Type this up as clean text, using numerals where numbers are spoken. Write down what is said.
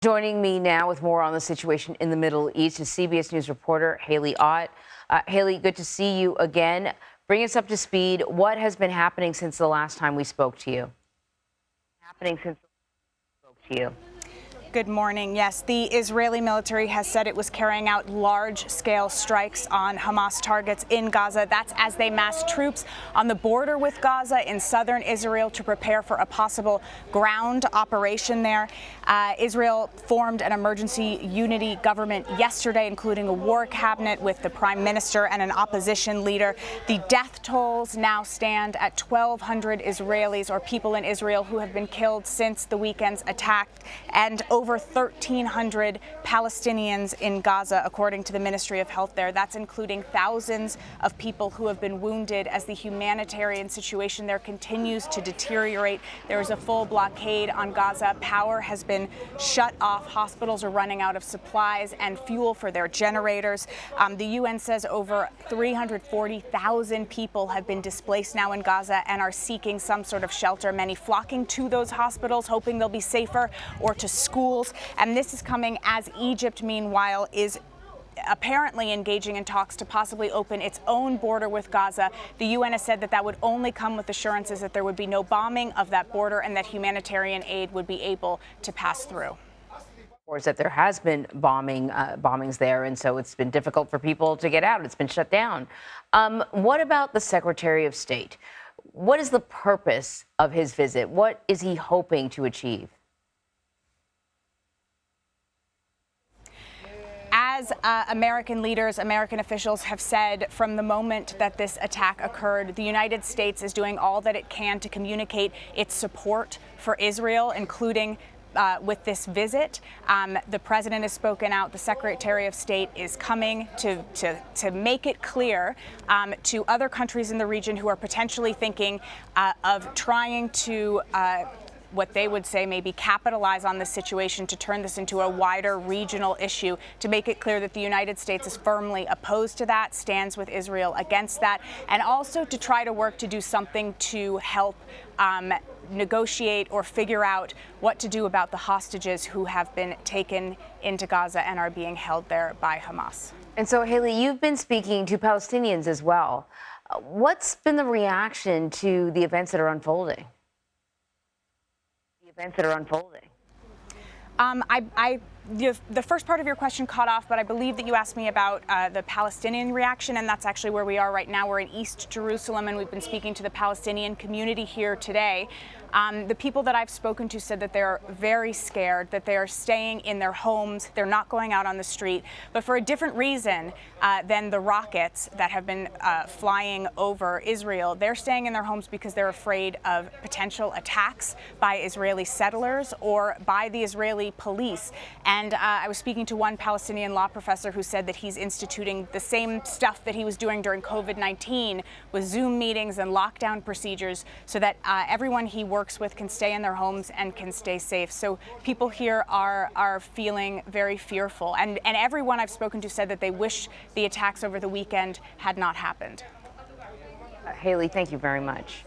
Joining me now with more on the situation in the Middle East is CBS News reporter Haley Ott. Haley, good to see you again. Bring us up to speed. What has been happening since the last time we spoke to you? Good morning. Yes, the Israeli military has said it was carrying out large-scale strikes on Hamas targets in Gaza. That's as they massed troops on the border with Gaza in southern Israel to prepare for a possible ground operation there. Israel formed an emergency unity government yesterday, including a war cabinet with the prime minister and an opposition leader. The death tolls now stand at 1,200 Israelis or people in Israel who have been killed since the weekend's attack, and over 1,300 Palestinians in Gaza, according to the Ministry of Health there. That's including thousands of people who have been wounded as the humanitarian situation there continues to deteriorate. There is a full blockade on Gaza. Power has been shut off. Hospitals are running out of supplies and fuel for their generators. The UN says over 340,000 people have been displaced now in Gaza and are seeking some sort of shelter, many flocking to those hospitals, hoping they'll be safer, or to schools. And this is coming as Egypt, meanwhile, is apparently engaging in talks to possibly open its own border with Gaza. The UN has said that that would only come with assurances that there would be no bombing of that border and that humanitarian aid would be able to pass through. Or that there has been bombings there, and so it's been difficult for people to get out. It's been shut down. What about the Secretary of State? What is the purpose of his visit? What is he hoping to achieve? As American leaders, American officials have said from the moment that this attack occurred, the United States is doing all that it can to communicate its support for Israel, including with this visit. The president has spoken out. The Secretary of State is coming to make it clear to other countries in the region who are potentially thinking of trying to what they would say maybe capitalize on this situation to turn this into a wider regional issue, to make it clear that the United States is firmly opposed to that, stands with Israel against that, and also to try to work to do something to help negotiate or figure out what to do about the hostages who have been taken into Gaza and are being held there by Hamas. And so, Haley, you've been speaking to Palestinians as well. What's been the reaction to the events that are unfolding? The first part of your question caught off, but I believe that you asked me about the Palestinian reaction, and that's actually where we are right now. We're in East Jerusalem, and we've been speaking to the Palestinian community here today. The people that I've spoken to said that they're very scared, that they are staying in their homes. They're not going out on the street, but for a different reason than the rockets that have been flying over Israel. They're staying in their homes because they're afraid of potential attacks by Israeli settlers or by the Israeli police. And I was speaking to one Palestinian law professor who said that he's instituting the same stuff that he was doing during COVID-19 with Zoom meetings and lockdown procedures so that everyone he works with can stay in their homes and can stay safe. So people here are feeling very fearful. And everyone I've spoken to said that they wish the attacks over the weekend had not happened. Haley, thank you very much.